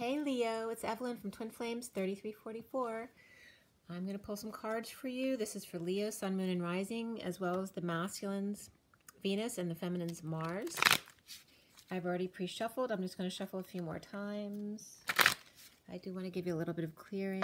Hey Leo, it's Evelyn from Twin Flames 3344. I'm going to pull some cards for you. This is for Leo, Sun, Moon, and Rising, as well as the masculines, Venus, and the feminines, Mars. I've already pre-shuffled. I'm just going to shuffle a few more times. I do want to give you a little bit of clearing.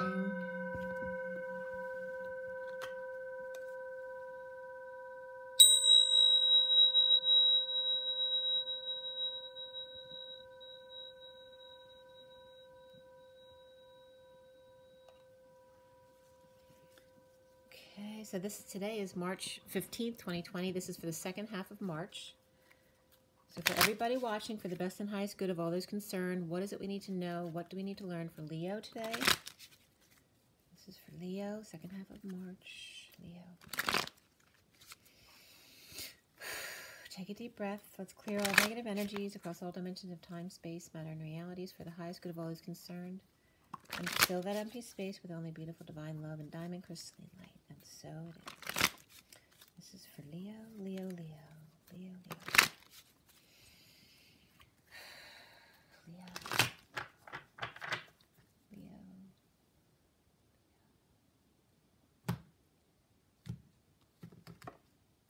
Okay, so today is March 15th, 2020. This is for the second half of March. So for everybody watching, for the best and highest good of all those concerned, what is it we need to know? What do we need to learn for Leo today? This is for Leo, second half of March. Leo. Take a deep breath. Let's clear all negative energies across all dimensions of time, space, matter, and realities for the highest good of all those concerned. And fill that empty space with only beautiful divine love and diamond crystalline light. And so it is. This is for Leo, Leo, Leo, Leo, Leo.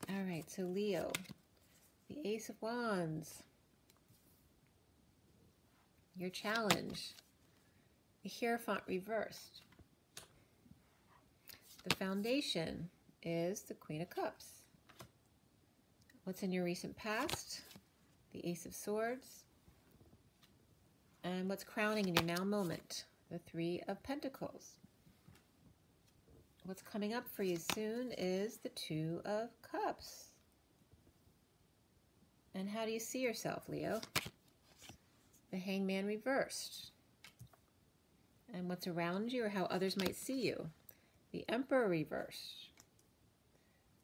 All right, so Leo, the Ace of Wands, your challenge, the Hierophant reversed. The foundation is the Queen of Cups. What's in your recent past? The Ace of Swords. And what's crowning in your now moment? The Three of Pentacles. What's coming up for you soon is the Two of Cups. And how do you see yourself, Leo? The Hangman reversed. And what's around you or how others might see you? The Emperor reversed.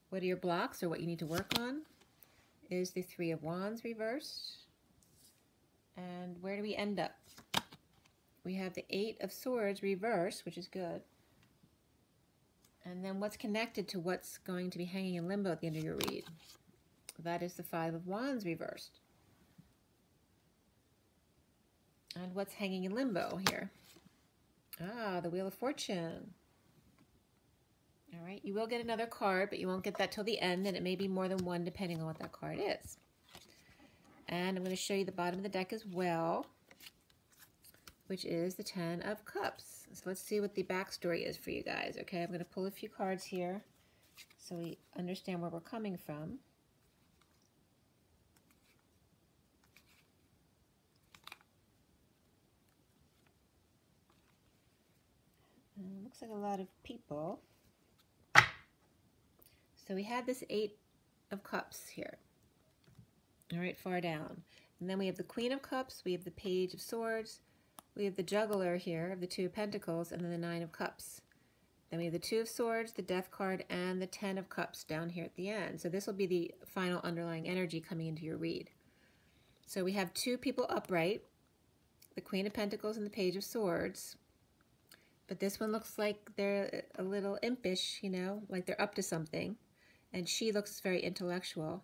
What are your blocks or what you need to work on? Is the Three of Wands reversed. And where do we end up? We have the Eight of Swords reversed, which is good. And then what's connected to what's going to be hanging in limbo at the end of your read? That is the Five of Wands reversed. And what's hanging in limbo here? Ah, the Wheel of Fortune. All right, you will get another card, but you won't get that till the end, and it may be more than one depending on what that card is. And I'm going to show you the bottom of the deck as well, which is the Ten of Cups. So let's see what the backstory is for you guys, okay? I'm going to pull a few cards here so we understand where we're coming from. Looks like a lot of people. So we had this Eight of Cups here, all right, far down. And then we have the Queen of Cups, we have the Page of Swords, we have the Juggler here of the Two of Pentacles, and then the Nine of Cups. Then we have the Two of Swords, the Death card, and the Ten of Cups down here at the end. So this will be the final underlying energy coming into your read. So we have two people upright, the Queen of Pentacles and the Page of Swords. But this one looks like they're a little impish, you know, like they're up to something. And she looks very intellectual.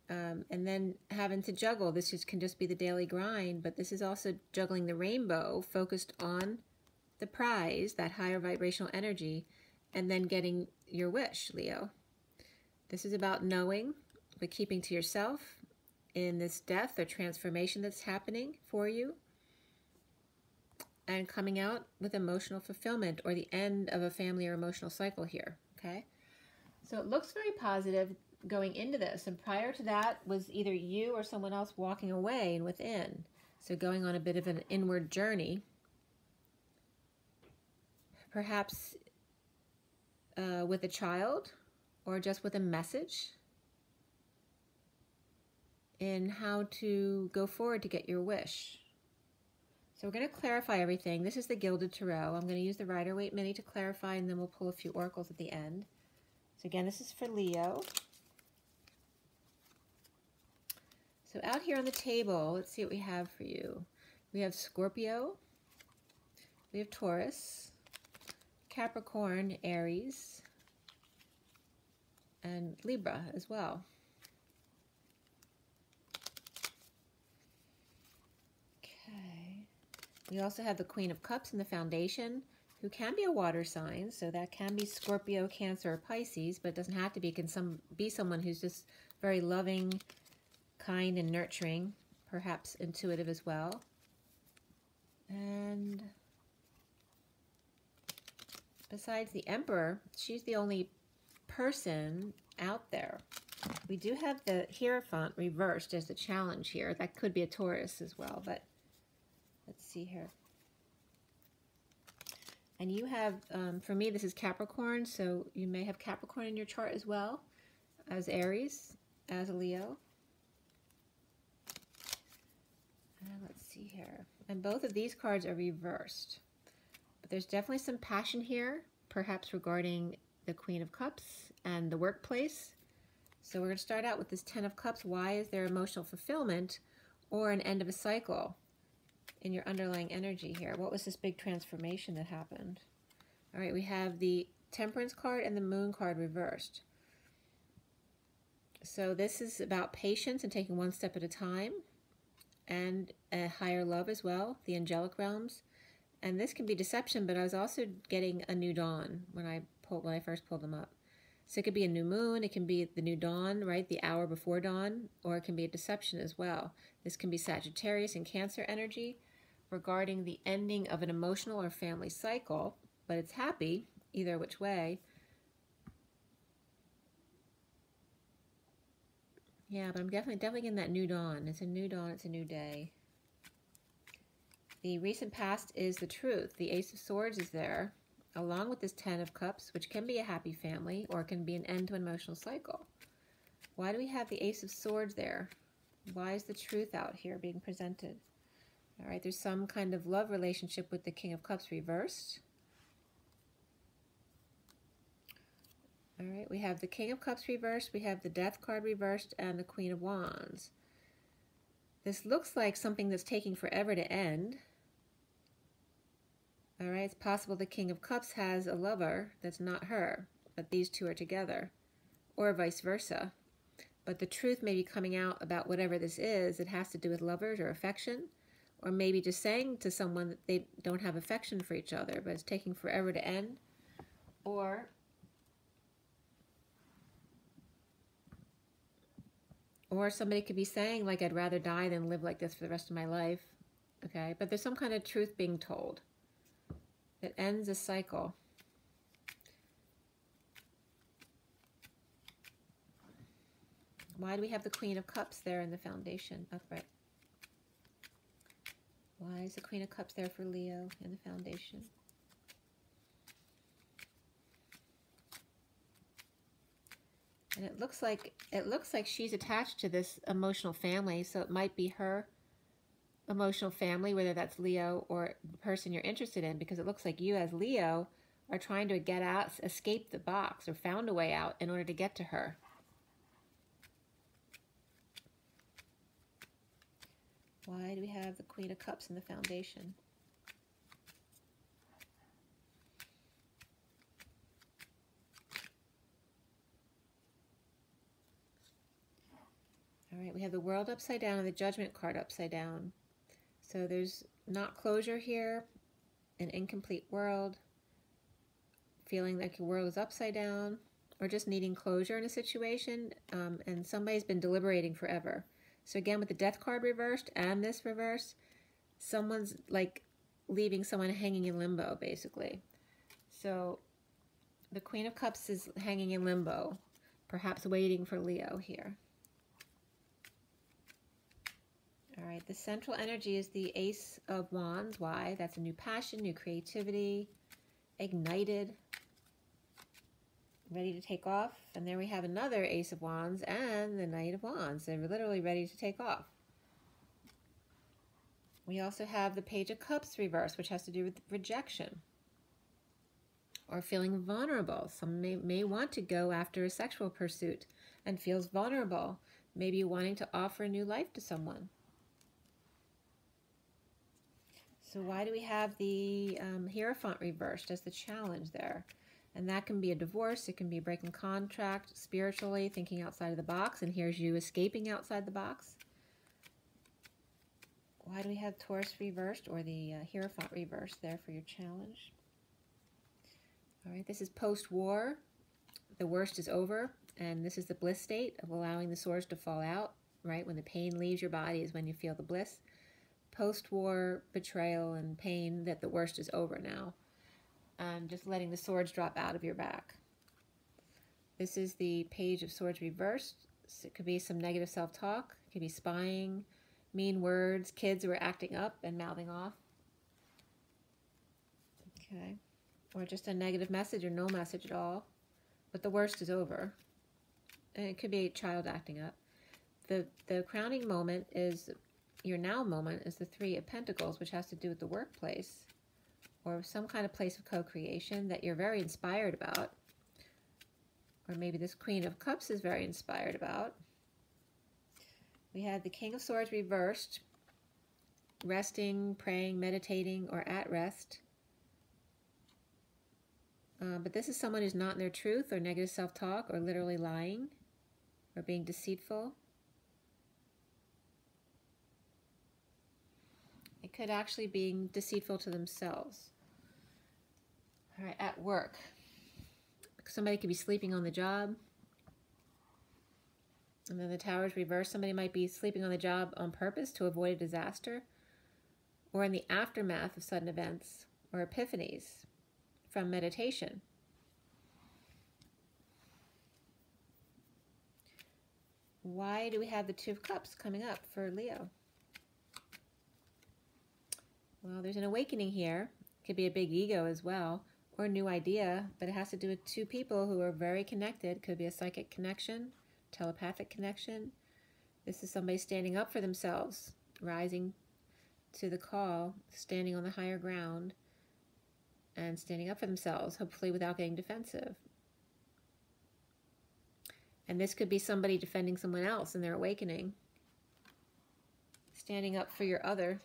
And then having to juggle, can just be the daily grind, but this is also juggling the rainbow, focused on the prize, that higher vibrational energy, and then getting your wish, Leo. This is about knowing, but keeping to yourself in this death or transformation that's happening for you, and coming out with emotional fulfillment or the end of a family or emotional cycle here, okay? So it looks very positive going into this, and prior to that was either you or someone else walking away and within. So going on a bit of an inward journey, perhaps with a child or just with a message in how to go forward to get your wish. So we're going to clarify everything. This is the Gilded Tarot. I'm going to use the Rider-Waite Mini to clarify, and then we'll pull a few oracles at the end. So again, this is for Leo. So out here on the table, let's see what we have for you. We have Scorpio, we have Taurus, Capricorn, Aries, and Libra as well. Okay. We also have the Queen of Cups in the foundation, who can be a water sign, so that can be Scorpio, Cancer, or Pisces, but it doesn't have to be. It can be someone who's just very loving, kind, and nurturing, perhaps intuitive as well. And besides the Emperor, she's the only person out there. We do have the Hierophant reversed as the challenge here. That could be a Taurus as well, but let's see here. And you have, for me, this is Capricorn, so you may have Capricorn in your chart as well, as Aries, as a Leo. And let's see here. And both of these cards are reversed. But there's definitely some passion here, perhaps regarding the Queen of Cups and the workplace. So we're going to start out with this Ten of Cups. Why is there emotional fulfillment or an end of a cycle in your underlying energy here? What was this big transformation that happened? All right, we have the Temperance card and the Moon card reversed. So this is about patience and taking one step at a time, and a higher love as well, the angelic realms. And this can be deception, but I was also getting a new dawn when I first pulled them up. So it could be a new moon, it can be the new dawn, right, the hour before dawn, or it can be a deception as well. This can be Sagittarius and Cancer energy regarding the ending of an emotional or family cycle, but it's happy either which way. Yeah, but I'm definitely getting that new dawn. It's a new dawn, it's a new day. The recent past is the truth. The Ace of Swords is there, along with this Ten of Cups, which can be a happy family or it can be an end to an emotional cycle. Why do we have the Ace of Swords there? Why is the truth out here being presented? All right, there's some kind of love relationship with the King of Cups reversed. All right, we have the King of Cups reversed, we have the Death card reversed, and the Queen of Wands. This looks like something that's taking forever to end. All right, it's possible the King of Cups has a lover that's not her, but these two are together, or vice versa. But the truth may be coming out about whatever this is. It has to do with lovers or affection, or maybe just saying to someone that they don't have affection for each other, but it's taking forever to end. Or somebody could be saying, like, I'd rather die than live like this for the rest of my life. Okay, but there's some kind of truth being told that ends a cycle. Why do we have the Queen of Cups there in the foundation upright? Why is the Queen of Cups there for Leo in the foundation? And it looks like she's attached to this emotional family, so it might be her emotional family, whether that's Leo or the person you're interested in, because it looks like you as Leo are trying to get out, escape the box, or found a way out in order to get to her. Why do we have the Queen of Cups in the foundation? All right, we have the World upside down and the Judgment card upside down. So there's not closure here, an incomplete world, feeling like your world is upside down, or just needing closure in a situation, and somebody's been deliberating forever. So again, with the Death card reversed and this reverse, someone's like leaving someone hanging in limbo, basically. So the Queen of Cups is hanging in limbo, perhaps waiting for Leo here. All right, the central energy is the Ace of Wands. Why? That's a new passion, new creativity, ignited, ready to take off. And there we have another Ace of Wands and the Knight of Wands. They're literally ready to take off. We also have the Page of Cups reversed, which has to do with rejection or feeling vulnerable. Some may want to go after a sexual pursuit and feels vulnerable, maybe wanting to offer a new life to someone. So why do we have the Hierophant reversed as the challenge there? And that can be a divorce, it can be breaking contract, spiritually, thinking outside of the box, and here's you escaping outside the box. Why do we have Taurus reversed, or the Hierophant reversed there for your challenge? All right, this is post-war. The worst is over, and this is the bliss state of allowing the swords to fall out, right? When the pain leaves your body is when you feel the bliss. Post-war betrayal and pain, that the worst is over now. And just letting the swords drop out of your back. This is the Page of Swords reversed. So it could be some negative self-talk. It could be spying, mean words, kids who are acting up and mouthing off. Okay. Or just a negative message or no message at all. But the worst is over. And it could be a child acting up. The crowning moment is, your now moment is the Three of Pentacles, which has to do with the workplace or some kind of place of co-creation that you're very inspired about. Or maybe this Queen of Cups is very inspired about. We have the King of Swords reversed, resting, praying, meditating, or at rest. But this is someone who's not in their truth, or negative self-talk, or literally lying, or being deceitful. It could actually be deceitful to themselves. All right, at work. Somebody could be sleeping on the job. And then the Tower's reversed. Somebody might be sleeping on the job on purpose to avoid a disaster, or in the aftermath of sudden events or epiphanies from meditation. Why do we have the Two of Cups coming up for Leo? Well, there's an awakening here. It could be a big ego as well, or a new idea, but it has to do with two people who are very connected. Could be a psychic connection, telepathic connection. This is somebody standing up for themselves, rising to the call, standing on the higher ground, and standing up for themselves, hopefully without getting defensive. And this could be somebody defending someone else in their awakening, standing up for your other.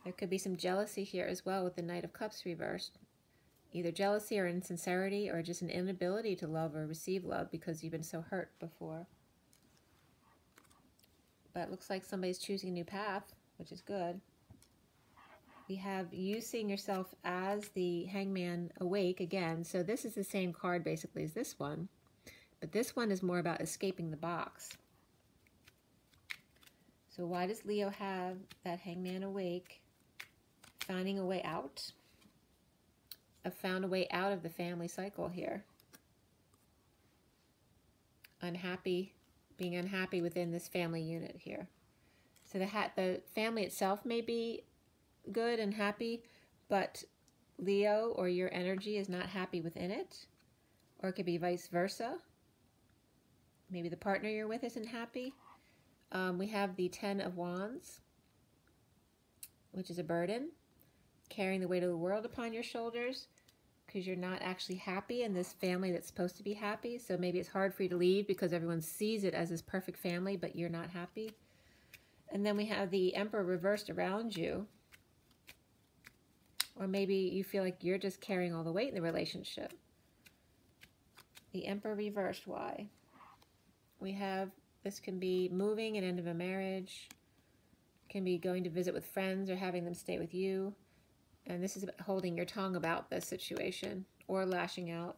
There could be some jealousy here as well with the Knight of Cups reversed. Either jealousy or insincerity, or just an inability to love or receive love because you've been so hurt before. But it looks like somebody's choosing a new path, which is good. We have you seeing yourself as the Hangman awake again. So this is the same card basically as this one. But this one is more about escaping the box. So why does Leo have that Hangman awake? Finding a way out. I've found a way out of the family cycle here. Unhappy, being unhappy within this family unit here. So the family itself may be good and happy, but Leo or your energy is not happy within it. Or it could be vice versa. Maybe the partner you're with isn't happy. We have the Ten of Wands, which is a burden, carrying the weight of the world upon your shoulders because you're not actually happy in this family that's supposed to be happy. So maybe it's hard for you to leave because everyone sees it as this perfect family, but you're not happy. And then we have the Emperor reversed around you. Or maybe you feel like you're just carrying all the weight in the relationship. The Emperor reversed, why? We have, this can be moving, an end of a marriage. Can be going to visit with friends or having them stay with you. And this is about holding your tongue about this situation or lashing out.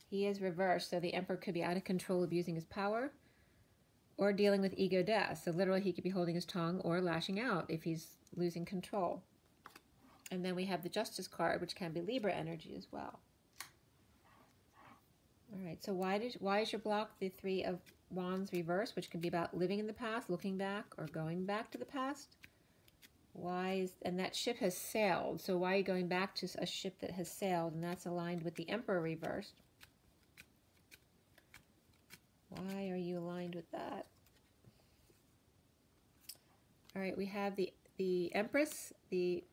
He is reversed, so the Emperor could be out of control, abusing his power, or dealing with ego death. So literally he could be holding his tongue or lashing out if he's losing control. And then we have the Justice card, which can be Libra energy as well. All right, so why is your block the Three of Wands reversed, which can be about living in the past, looking back, or going back to the past? And that ship has sailed, so why are you going back to a ship that has sailed? And that's aligned with the Emperor reversed. Why are you aligned with that? All right, we have the Empress, the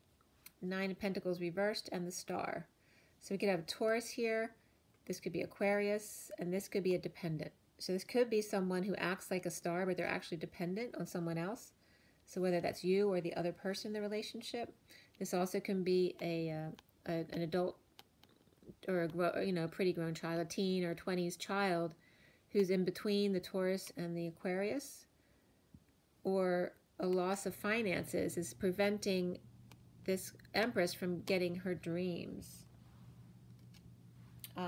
Nine of Pentacles reversed, and the Star. So we could have a Taurus here, this could be Aquarius, and this could be a dependent. So this could be someone who acts like a star, but they're actually dependent on someone else. So whether that's you or the other person in the relationship. This also can be an adult or a pretty grown child, a teen or 20s child who's in between the Taurus and the Aquarius. Or a loss of finances is preventing this Empress from getting her dreams.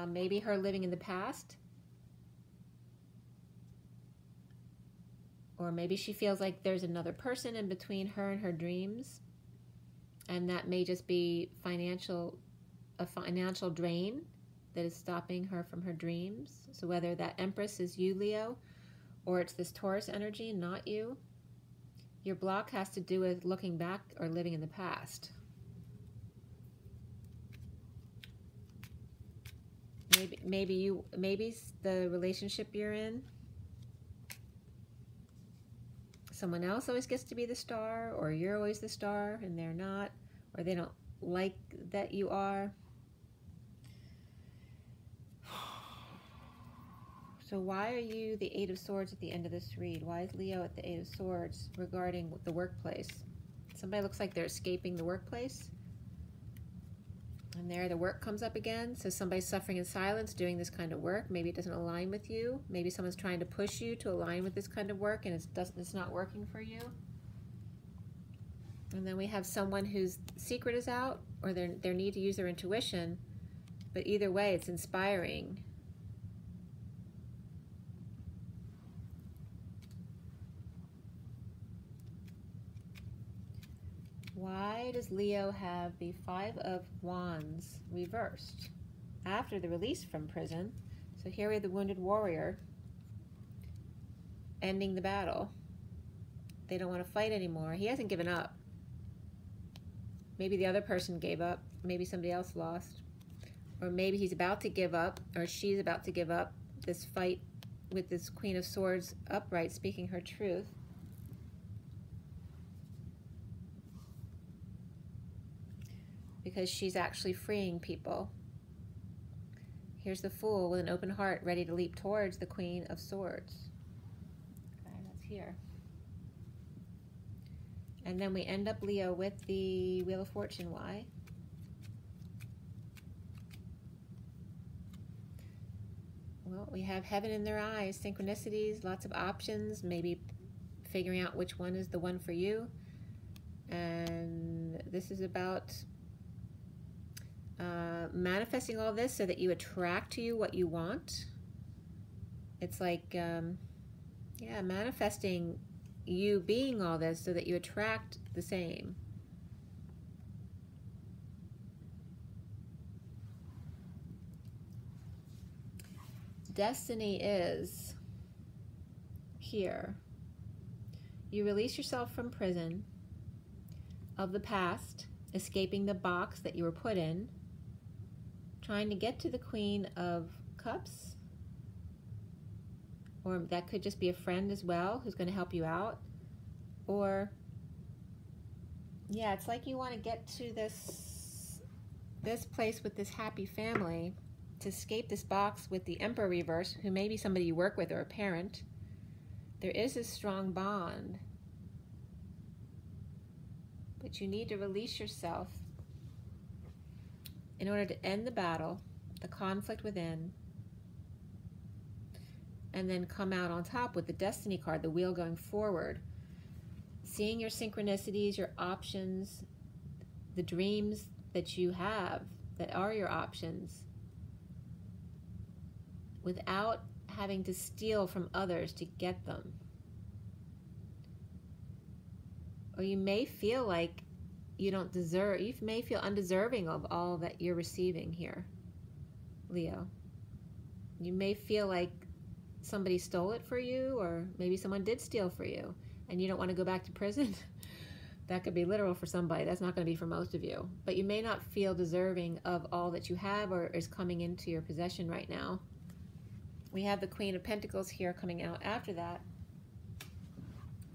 Maybe her living in the past. Or maybe she feels like there's another person in between her and her dreams. And that may just be a financial drain that is stopping her from her dreams. So whether that Empress is you, Leo, or it's this Taurus energy, not you, your block has to do with looking back or living in the past. Maybe the relationship you're in, someone else always gets to be the star, or you're always the star and they're not, or they don't like that you are. So why are you the Eight of Swords at the end of this read? Why is Leo at the Eight of Swords regarding the workplace? Somebody looks like they're escaping the workplace. And there the work comes up again. So somebody's suffering in silence doing this kind of work. Maybe it doesn't align with you. Maybe someone's trying to push you to align with this kind of work and it's not working for you. And then we have someone whose secret is out, or their need to use their intuition. But either way, it's inspiring. Why does Leo have the Five of Wands reversed after the release from prison? So here we have the wounded warrior ending the battle. They don't want to fight anymore. He hasn't given up. Maybe the other person gave up. Maybe somebody else lost. Or maybe he's about to give up, or she's about to give up this fight with this Queen of Swords upright, speaking her truth. Because she's actually freeing people. Here's the Fool with an open heart, ready to leap towards the Queen of Swords. Okay, that's here. And then we end up, Leo, with the Wheel of Fortune. Why? Well, we have heaven in their eyes, synchronicities, lots of options, maybe figuring out which one is the one for you. And this is about manifesting all this so that you attract to you what you want. It's like, yeah, manifesting you being all this so that you attract the same. Destiny is here. You release yourself from prison of the past, escaping the box that you were put in, trying to get to the Queen of Cups, or that could just be a friend as well who's going to help you out. Or, yeah, it's like you want to get to this place with this happy family to escape this box with the Emperor reverse, who may be somebody you work with or a parent. There is a strong bond, but you need to release yourself in order to end the battle, the conflict within, and then come out on top with the Destiny card, the wheel going forward. Seeing your synchronicities, your options, the dreams that you have that are your options, without having to steal from others to get them. Or you may feel like you don't deserve, you may feel undeserving of all that you're receiving here, Leo. You may feel like somebody stole it for you, or maybe someone did steal for you and you don't want to go back to prison. That could be literal for somebody. That's not going to be for most of you. But you may not feel deserving of all that you have or is coming into your possession right now. We have the Queen of Pentacles here coming out after that.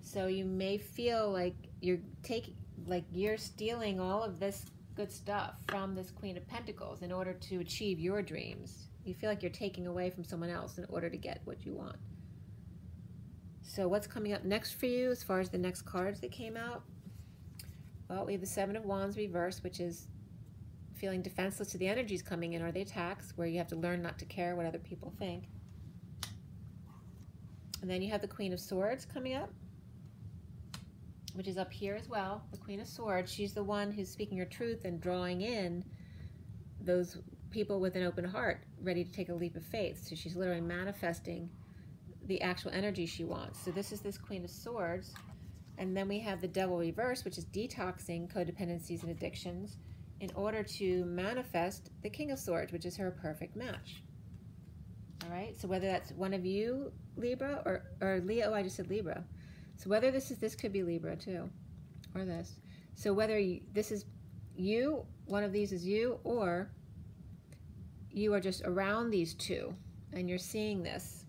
So you may feel like you're stealing all of this good stuff from this Queen of Pentacles in order to achieve your dreams. You feel like you're taking away from someone else in order to get what you want. So what's coming up next for you as far as the next cards that came out? Well, we have the Seven of Wands reversed, which is feeling defenseless to the energies coming in, or the attacks, where you have to learn not to care what other people think. And then you have the Queen of Swords coming up. which is up here as well, the Queen of Swords. She's the one who's speaking her truth and drawing in those people with an open heart, ready to take a leap of faith. So she's literally manifesting the actual energy she wants. So this is this Queen of Swords. And then we have the Devil reverse, which is detoxing codependencies and addictions in order to manifest the King of Swords, which is her perfect match. All right, so whether that's one of you, Libra, or Leo, I just said Libra. So whether this could be Libra too, or this. So whether this is you, one of these is you, or you are just around these two and you're seeing this.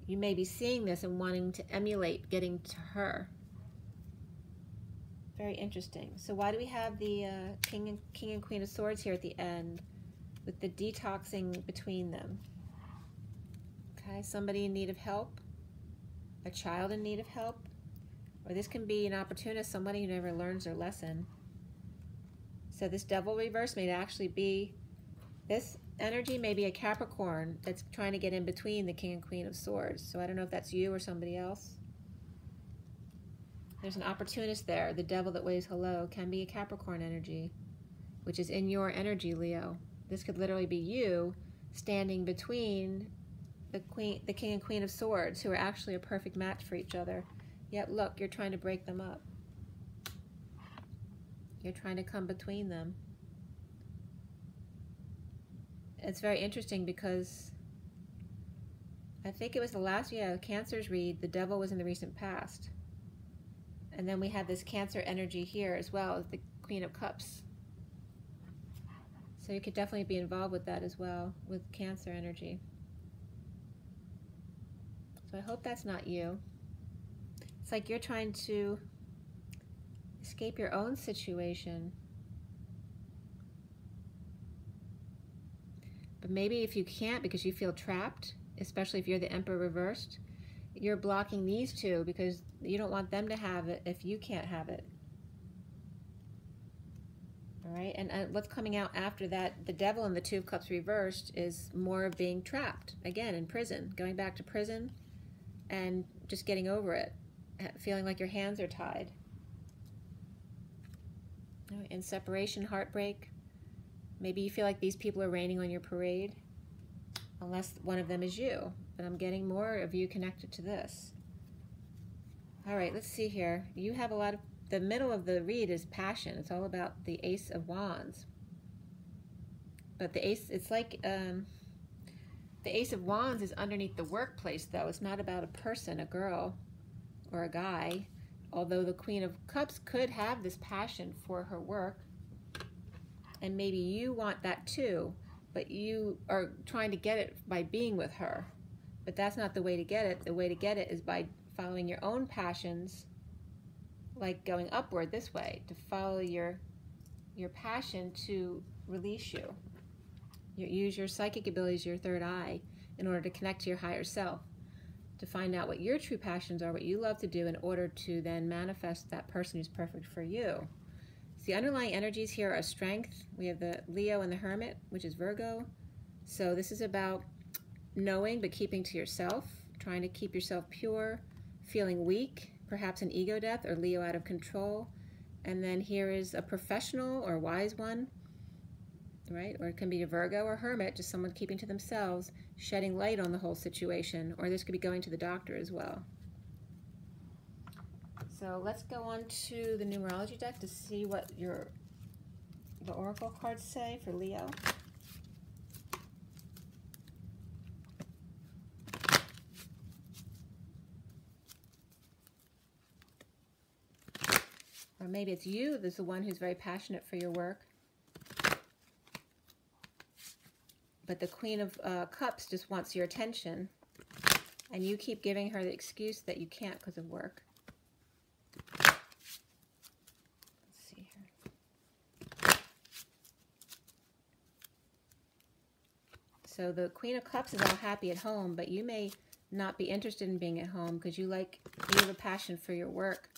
You may be seeing this and wanting to emulate getting to her. Very interesting. So why do we have the King and Queen of Swords here at the end with the detoxing between them? Okay, somebody in need of help, a child in need of help, or this can be an opportunist, somebody who never learns their lesson. So this Devil reverse may actually be, this energy may be a Capricorn that's trying to get in between the King and Queen of Swords. So I don't know if that's you or somebody else. There's an opportunist there. The devil that waves hello can be a Capricorn energy, which is in your energy, Leo. This could literally be you standing between the King and Queen of Swords, who are actually a perfect match for each other. Yet look, you're trying to break them up. You're trying to come between them. It's very interesting because I think it was the last, Cancer's read, the devil was in the recent past. And then we have this Cancer energy here as well as the Queen of Cups. So you could definitely be involved with that as well, with Cancer energy. So I hope that's not you. It's like you're trying to escape your own situation. But maybe if you can't because you feel trapped, especially if you're the Emperor reversed, you're blocking these two because you don't want them to have it if you can't have it. All right, and what's coming out after that, the Devil and the Two of Cups reversed, is more of being trapped, again, in prison, going back to prison and just getting over it, feeling like your hands are tied. In separation, heartbreak. Maybe you feel like these people are raining on your parade, unless one of them is you. But I'm getting more of you connected to this. All right, let's see here. You have a lot of, the middle of the read is passion. It's all about the Ace of Wands. But the Ace, it's like, the Ace of Wands is underneath the workplace, though. It's not about a person, a girl, or a guy. Although the Queen of Cups could have this passion for her work. And maybe you want that too, but you are trying to get it by being with her. But that's not the way to get it. The way to get it is by following your own passions, like going upward this way, to follow your passion to release you. You use your psychic abilities, your third eye, in order to connect to your higher self, to find out what your true passions are, what you love to do, in order to then manifest that person who's perfect for you. The underlying energies here are strength. We have the Leo and the Hermit, which is Virgo. So this is about knowing but keeping to yourself, trying to keep yourself pure, feeling weak, perhaps an ego death or Leo out of control. And then here is a professional or wise one, right? Or it can be a Virgo or Hermit, just someone keeping to themselves, shedding light on the whole situation. Or this could be going to the doctor as well. So let's go on to the numerology deck to see what the oracle cards say for Leo. Or maybe it's you that's the one who's very passionate for your work. But the Queen of Cups just wants your attention. And you keep giving her the excuse that you can't because of work. So the Queen of Cups is all happy at home, but you may not be interested in being at home because you have a passion for your work,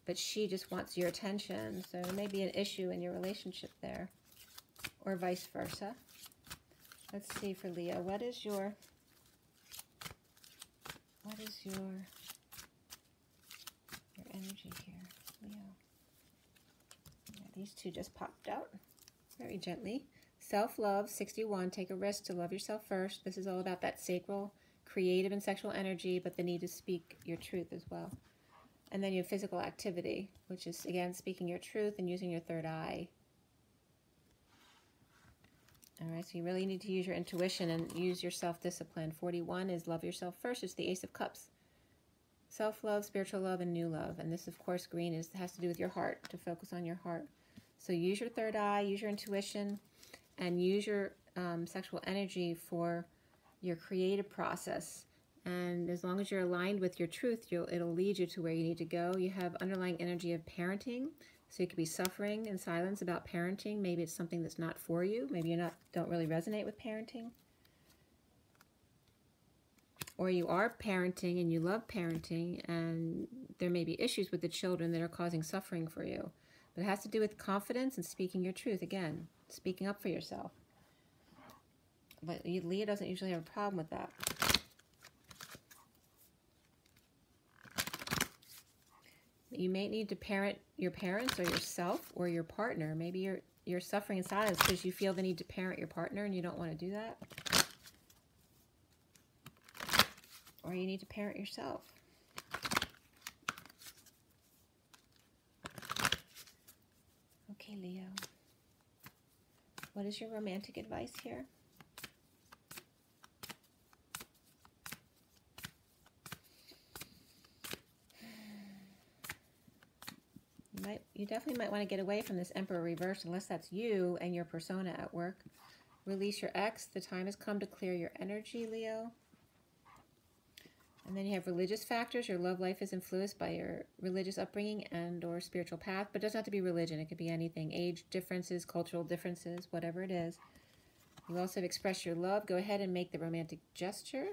but she just wants your attention. So there may be an issue in your relationship there, or vice versa. Let's see for Leo. What is your energy here? Leo. Yeah, these two just popped out very gently. Self-love, 61. Take a risk to love yourself first. This is all about that sacral, creative, and sexual energy, but the need to speak your truth as well. And then you have physical activity, which is, again, speaking your truth and using your third eye. All right, so you really need to use your intuition and use your self-discipline. 41 is love yourself first. It's the Ace of Cups. Self-love, spiritual love, and new love. And this, of course, green has to do with your heart, to focus on your heart. So use your third eye, use your intuition, and use your sexual energy for your creative process. And as long as you're aligned with your truth, it'll lead you to where you need to go. You have underlying energy of parenting. So you could be suffering in silence about parenting. Maybe it's something that's not for you. Maybe you don't really resonate with parenting. Or you are parenting and you love parenting, and there may be issues with the children that are causing suffering for you. But it has to do with confidence and speaking your truth. Again, speaking up for yourself. But Leo doesn't usually have a problem with that. You may need to parent your parents or yourself or your partner. Maybe you're suffering in silence because you feel the need to parent your partner and you don't want to do that. Or you need to parent yourself. Okay, Leo. What is your romantic advice here? You definitely might want to get away from this Emperor reverse, unless that's you and your persona at work. Release your ex. The time has come to clear your energy, Leo. And then you have religious factors. Your love life is influenced by your religious upbringing and or spiritual path, but it doesn't have to be religion. It could be anything. Age differences, cultural differences, whatever it is. You also have expressed your love. Go ahead and make the romantic gesture.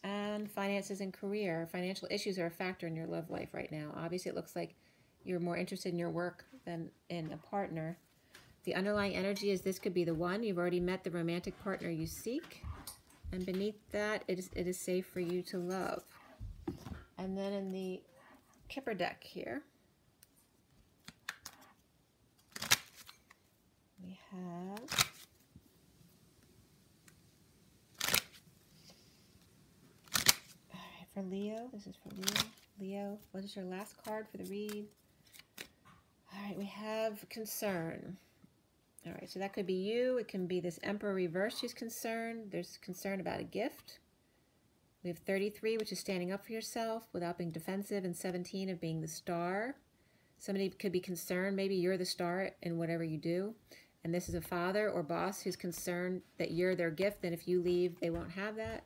And finances and career. Financial issues are a factor in your love life right now. Obviously, it looks like you're more interested in your work than in a partner. The underlying energy is this could be the one. You've already met the romantic partner you seek. And beneath that, it is safe for you to love. And then in the Kipper deck here, we have all right, for Leo, this is for Leo. Leo, what is your last card for the read? All right, we have concern. All right, so that could be you. It can be this Emperor reverse who's concerned. There's concern about a gift. We have 33, which is standing up for yourself without being defensive, and 17 of being the star. Somebody could be concerned. Maybe you're the star in whatever you do. And this is a father or boss who's concerned that you're their gift, and if you leave, they won't have that.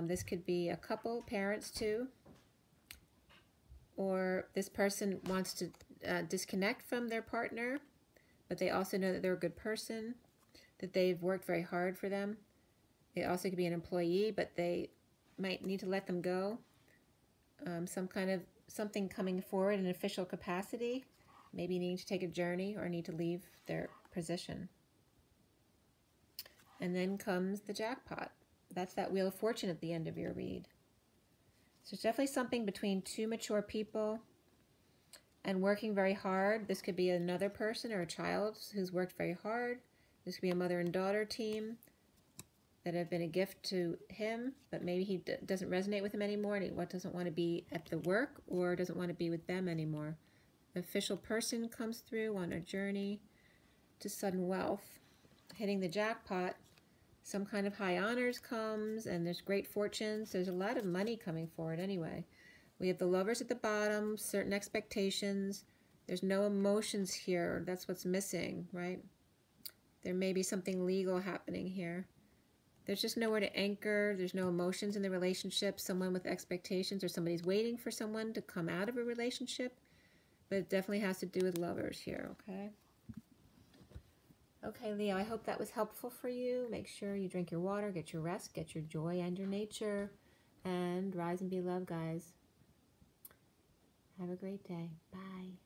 This could be a couple, parents too. Or this person wants to disconnect from their partner, but they also know that they're a good person, that they've worked very hard for them. It also could be an employee, but they might need to let them go. Something coming forward in an official capacity, maybe needing to take a journey or need to leave their position. And then comes the jackpot. That's that Wheel of Fortune at the end of your read. So it's definitely something between two mature people and working very hard. This could be another person or a child who's worked very hard. This could be a mother and daughter team that have been a gift to him, but maybe he doesn't resonate with him anymore, and he doesn't want to be at the work or doesn't want to be with them anymore. An official person comes through on a journey to sudden wealth. Hitting the jackpot, some kind of high honors comes, and there's great fortunes. There's a lot of money coming forward anyway. We have the Lovers at the bottom, certain expectations. There's no emotions here. That's what's missing, right? There may be something legal happening here. There's just nowhere to anchor. There's no emotions in the relationship. Someone with expectations, or somebody's waiting for someone to come out of a relationship. But it definitely has to do with lovers here, okay? Okay, Leo, I hope that was helpful for you. Make sure you drink your water, get your rest, get your joy and your nature, and rise and be loved, guys. Have a great day. Bye.